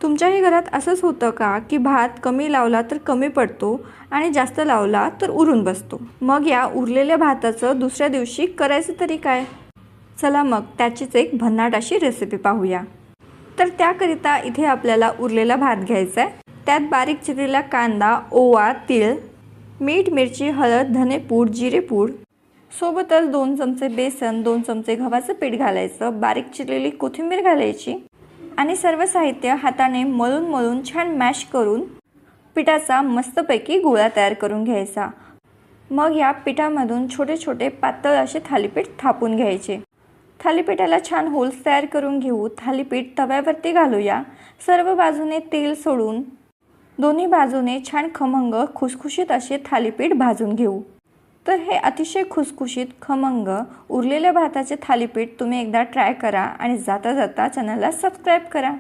तुमच्याही घरात असंच होतं का की भात कमी लावला तर कमी पडतो आणि जास्त लावला तर उरून बसतो? मग या उरलेल्या भाताचं दुसऱ्या दिवशी करायचं तरी काय? चला मग त्याचीच एक भन्नाट अशी रेसिपी पाहूया. तर त्याकरिता इथे आपल्याला उरलेला भात घ्यायचा आहे. त्यात बारीक चिरलेला कांदा, ओवा, तीळ, मीठ, मिरची, हळद, धनेपूड, जिरेपूड, सोबतच 2 चमचे बेसन, 2 चमचे गव्हाचं पीठ घालायचं, बारीक चिरलेली कोथिंबीर घालायची आणि सर्व साहित्य हाताने मळून मळून छान मॅश करून पिठाचा मस्तपैकी गोळा तयार करून घ्यायचा. मग या पिठामधून छोटे छोटे पातळ असे थालीपीठ थापून घ्यायचे. थालीपीठाला छान होल्स तयार करून घेऊ. थालीपीठ तव्यावरती घालूया. सर्व बाजूने तेल सोडून दोन्ही बाजूने छान खमंग खुसखुशीत असे थालीपीठ भाजून घेऊ. तर हे अतिशय खुसखुशीत खमंग उरलेल्या भाताचे थालीपीठ तुम्ही एकदा ट्राय करा आणि जाता जाता चॅनलला सबस्क्राईब करा.